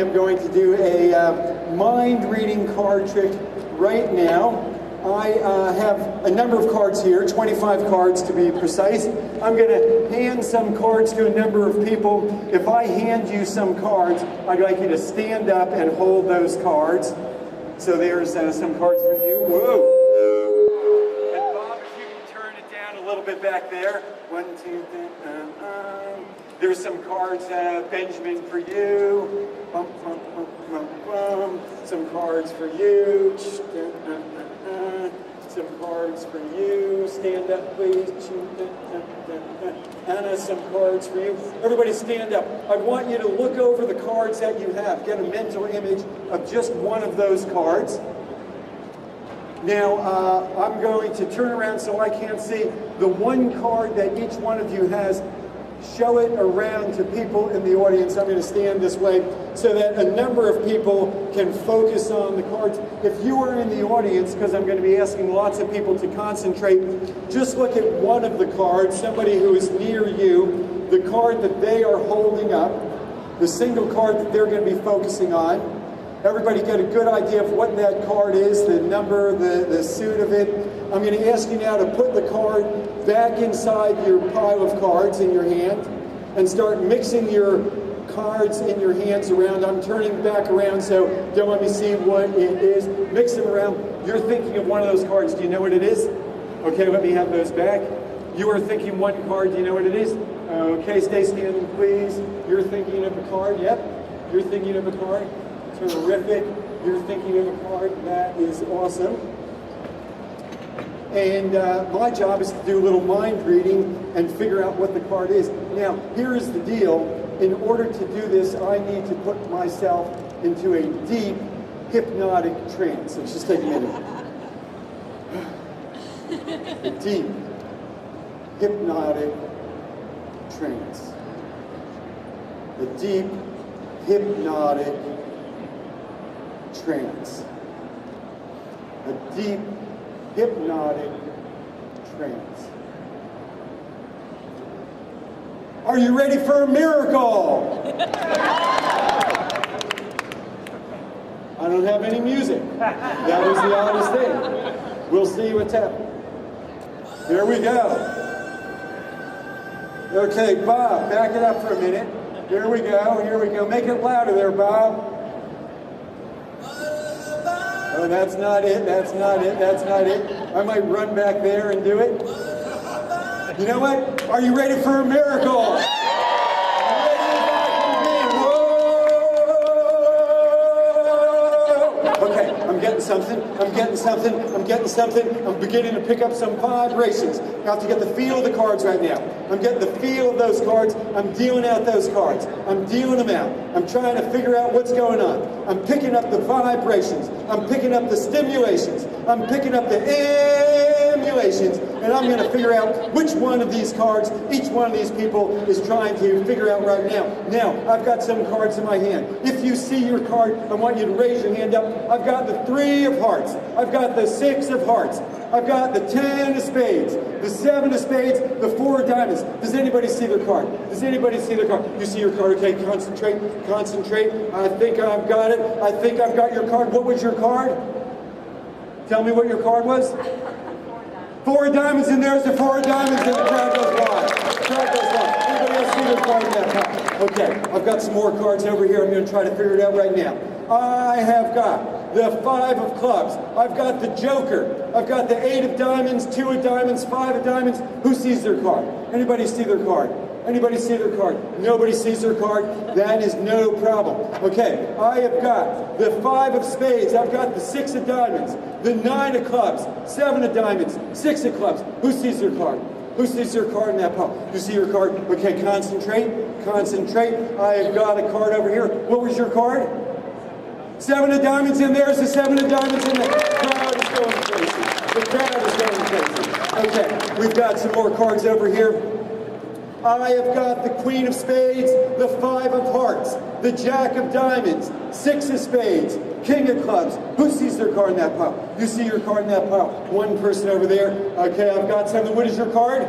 am going to do a mind-reading card trick right now. I have a number of cards here, 25 cards to be precise. I'm going to hand some cards to a number of people. If I hand you some cards, I'd like you to stand up and hold those cards. So there's some cards for you. Whoa! And Bob, if you can turn it down a little bit back there. 1, 2, 3. There's some cards, Benjamin, for you. Some cards for you. Some cards for you. Stand up, please. Anna, some cards for you. Everybody stand up. I want you to look over the cards that you have. Get a mental image of just one of those cards. Now, I'm going to turn around so I can't see the one card that each one of you has. Show it around to people in the audience. I'm going to stand this way so that a number of people can focus on the cards. If you are in the audience, because I'm going to be asking lots of people to concentrate, just look at one of the cards, somebody who is near you, the card that they are holding up, the single card that they're going to be focusing on. Everybody get a good idea of what that card is, the number, the suit of it. I'm going to ask you now to put the card back inside your pile of cards in your hand and start mixing your cards in your hands around. I'm turning back around, so don't let me see what it is. Mix them around. You're thinking of one of those cards. Do you know what it is? Okay, let me have those back. You are thinking one card. Do you know what it is? Okay, stay standing, please. You're thinking of a card. Yep. You're thinking of a card. Terrific. You're thinking of a card. That is awesome. And my job is to do a little mind reading and figure out what the card is. Now, here is the deal. In order to do this, I need to put myself into a deep, hypnotic trance. Let's just take a minute. A deep, hypnotic trance. A deep, hypnotic trance. A deep, hypnotic trance. Are you ready for a miracle? I don't have any music. That was the oddest thing. We'll see what's happening. Here we go. Okay, Bob, back it up for a minute. Here we go, here we go. Make it louder there, Bob. Oh, that's not it, that's not it, that's not it. I might run back there and do it. You know what? Are you ready for a miracle? Okay, I'm getting something, I'm getting something, I'm getting something. I'm beginning to pick up some vibrations. I have to get the feel of the cards right now. I'm getting the feel of those cards. I'm dealing out those cards. I'm dealing them out. I'm trying to figure out what's going on. I'm picking up the vibrations. I'm picking up the stimulations. I'm picking up the emulations. And I'm going to figure out which one of these cards each one of these people is trying to figure out right now. Now, I've got some cards in my hand. If you see your card, I want you to raise your hand up. I've got the 3 of hearts. I've got the 6 of hearts. I've got the 10 of spades, the 7 of spades, the 4 of diamonds. Does anybody see their card? Does anybody see their card? You see your card? Okay, concentrate, concentrate. I think I've got it. I think I've got your card. What was your card? Tell me what your card was. 4 of diamonds, and there's the 4 of diamonds, and the crowd goes wild. The crowd goes wild. Anybody else see their card in that pile? Okay, I've got some more cards over here. I'm going to try to figure it out right now. I have got the 5 of clubs. I've got the joker. I've got the 8 of diamonds, 2 of diamonds, 5 of diamonds. Who sees their card? Anybody see their card? Anybody see their card? Nobody sees their card? That is no problem. Okay, I have got the 5 of spades. I've got the 6 of diamonds, the 9 of clubs, 7 of diamonds, 6 of clubs. Who sees their card? Who sees their card in that pile? You see your card? Okay, concentrate, concentrate. I have got a card over here. What was your card? 7 of diamonds, and there's the 7 of diamonds, and the crowd is going crazy. The crowd is going crazy. Okay, we've got some more cards over here. I have got the Queen of Spades, the 5 of Hearts, the Jack of Diamonds, 6 of Spades, King of Clubs. Who sees their card in that pile? You see your card in that pile. One person over there. Okay, I've got something. What is your card?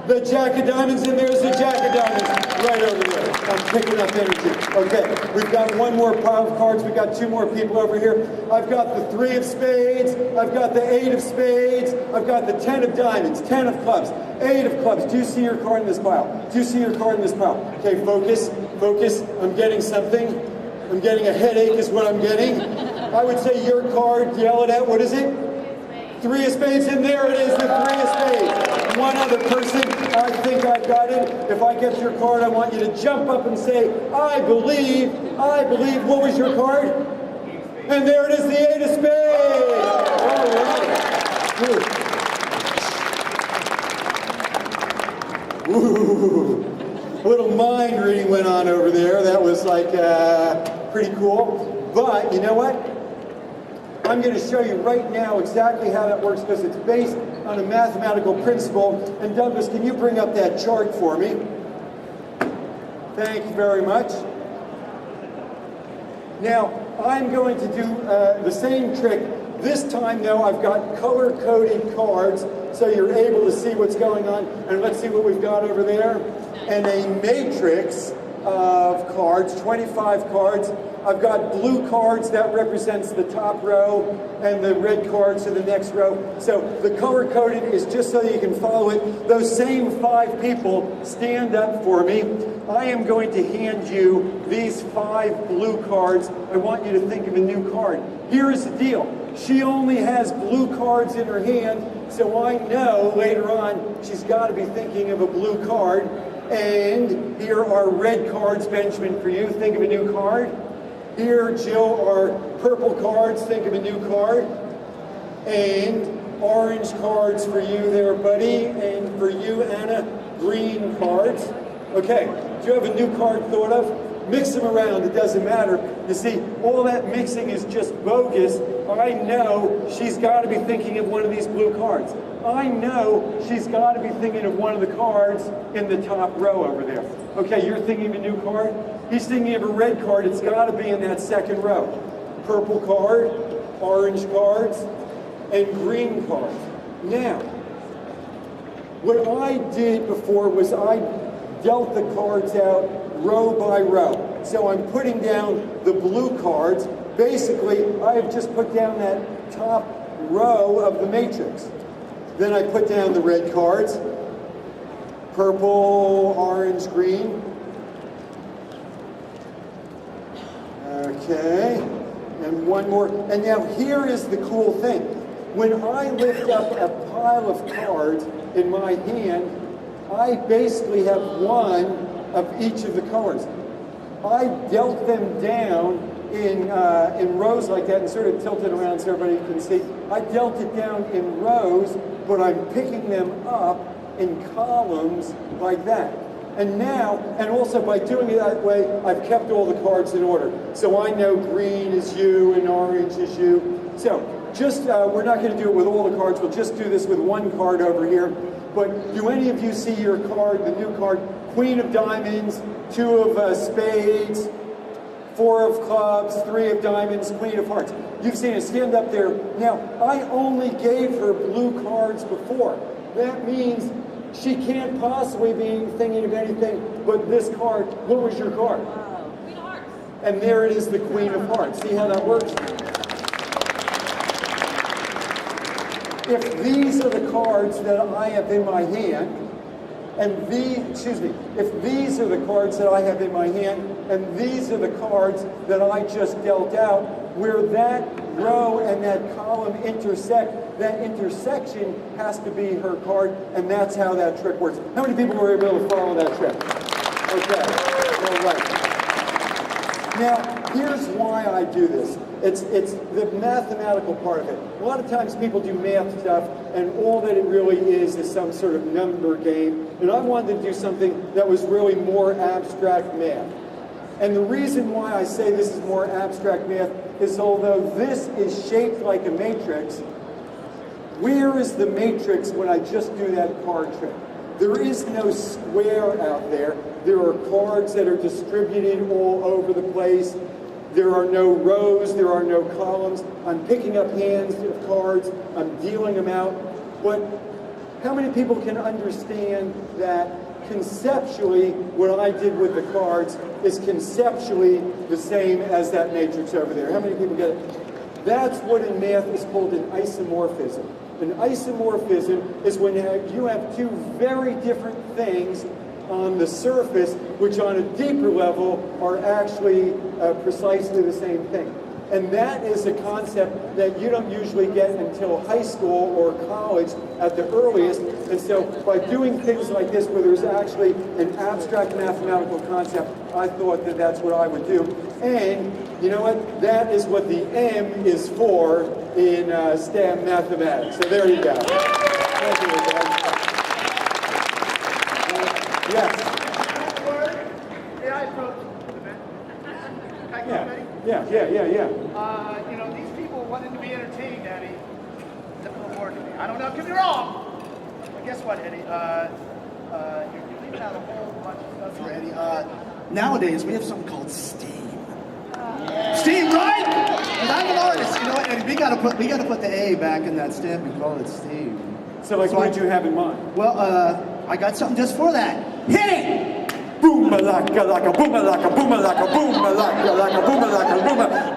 The Jack of Diamonds, and there's the Jack of Diamonds right over there. I'm picking up energy. Okay, we've got one more pile of cards. We've got two more people over here. I've got the 3 of spades. I've got the 8 of spades. I've got the 10 of diamonds, 10 of clubs, 8 of clubs. Do you see your card in this pile? Do you see your card in this pile? Okay, focus, focus. I'm getting something. I'm getting a headache is what I'm getting. I would say your card, yell it out. What is it? 3 of spades, and there it is, the 3 of spades. One other person, I think I've got it. If I get your card, I want you to jump up and say, I believe. What was your card? And there it is, the 8 of spades. All right. Ooh. A little mind reading went on over there. That was like pretty cool. But you know what? I'm going to show you right now exactly how that works because it's based on a mathematical principle. And Douglas, can you bring up that chart for me? Thank you very much. Now, I'm going to do the same trick. This time, though, I've got color-coded cards so you're able to see what's going on. And let's see what we've got over there. And a matrix of cards, 25 cards. I've got blue cards, that represents the top row, and the red cards to the next row. So the color-coded is just so that you can follow it. Those same 5 people stand up for me. I am going to hand you these 5 blue cards. I want you to think of a new card. Here's the deal. She only has blue cards in her hand, so I know later on she's got to be thinking of a blue card. And here are red cards, Benjamin, for you. Think of a new card. Here, Jill, are purple cards. Think of a new card. And orange cards for you there, buddy. And for you, Anna, green cards. Okay, do you have a new card thought of? Mix them around. It doesn't matter. You see, all that mixing is just bogus. I know she's got to be thinking of one of these blue cards. I know she's got to be thinking of one of the cards in the top row over there. Okay, you're thinking of a new card? He's thinking of a red card. It's got to be in that second row. Purple card, orange cards, and green cards. Now, what I did before was I dealt the cards out row by row. So I'm putting down the blue cards. Basically, I have just put down that top row of the matrix. Then I put down the red cards. Purple, orange, green. Okay, and one more. And now here is the cool thing. When I lift up a pile of cards in my hand, I basically have one of each of the colors. I dealt them down in rows like that and sort of tilted around so everybody can see. I dealt it down in rows, but I'm picking them up in columns like that. And now, and also by doing it that way, I've kept all the cards in order. So I know green is you and orange is you. So just, we're not going to do it with all the cards. We'll just do this with one card over here. But do any of you see your card, the new card? Queen of diamonds, 2 of spades, 4 of clubs, 3 of diamonds, queen of hearts. You've seen it. Stand up there. Now, I only gave her blue cards before. That means she can't possibly be thinking of anything but this card. What was your card? Queen of Hearts. And there it is, the Queen of Hearts. See how that works? If these are the cards that I have in my hand, and if these are the cards that I have in my hand, and these are the cards that I just dealt out, where that row and that column intersect, that intersection has to be her card, and that's how that trick works. How many people were able to follow that trick? Okay, all right. Now, here's why I do this. It's the mathematical part of it. A lot of times people do math stuff, and all that it really is some sort of number game. And I wanted to do something that was really more abstract math. And the reason why I say this is more abstract math is although this is shaped like a matrix, where is the matrix when I just do that card trick? There is no square out there. There are cards that are distributed all over the place. There are no rows, there are no columns. I'm picking up hands of cards, I'm dealing them out. But how many people can understand that conceptually, what I did with the cards is conceptually the same as that matrix over there. How many people get it? That's what in math is called an isomorphism. An isomorphism is when you have two very different things on the surface, which on a deeper level are actually precisely the same thing. And that is a concept that you don't usually get until high school or college at the earliest. And so by doing things like this where there's actually an abstract mathematical concept, I thought that that's what I would do. And you know what? That is what the M is for in STEM mathematics. So there you go. Thank you, guys. Yes. Yeah. You know, these people wanted to be entertained, Eddie. Difficult word to me. I don't know, could be wrong. But guess what, Eddie? You're leaving out a whole bunch of stuff here, Eddie. Nowadays, we have something called steam. Steam, right? And I'm an artist. You know what, Eddie? We gotta put the A back in that stamp and call it steam. So like, what did you have in mind? Well, I got something just for that. Hit it! Boom-a-laka, laka, boom-a-laka, boom-a-laka, boom-a-laka, laka, boom-a-laka,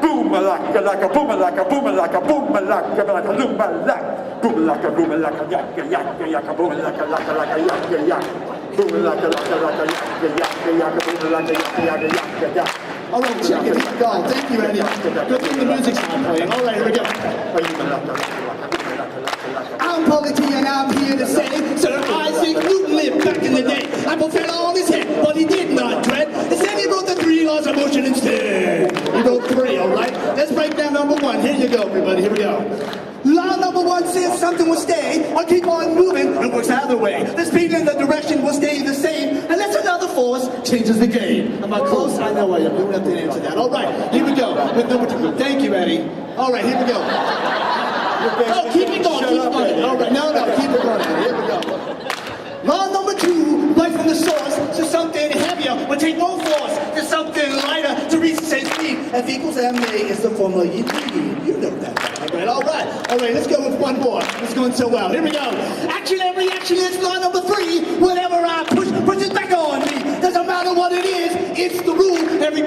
boom-a-laka, laka, boom-a-laka, boom-a-laka, boom-a-laka, laka, boom-a-laka, boom-a-laka, boom-a-laka, yakka, yakka, yakka, boom-a-laka, laka, laka, yakka, yakka, boom-a-laka, laka, laka, yakka, yakka, yakka, boom-a-laka, yakka, yakka, yakka, yakka. All right, check it. Keep going. Thank you, Eddie. Good thing the music's not playing. All right, here we go. I'm Polity and I'm here to say Sir Isaac Newton lived back in the day. Apple fell on his head, but he did not dread. Instead he wrote the 3 laws of motion instead. He wrote 3, all right? Let's break down number 1. Here you go, everybody. Here we go. Law number 1 says something will stay or keep on moving. It works either way. The speed and the direction will stay the same unless another force changes the game. Am I close? I know I am. You don't have to answer that. All right, here we go. With number 2. Thank you, Eddie. All right, here we go. Oh, keep it going, keep it going. All right, no, keep it going. Here we go. Law number 2, right from the source to something heavier will take more force to something lighter to reach the same speed. F equals ma is the formula you need. You know that. All right, let's go with one more. It's going so well. Here we go. Action and reaction is law number 3. Whatever I push, push it back on me. Doesn't matter what it is, it's the rule. Every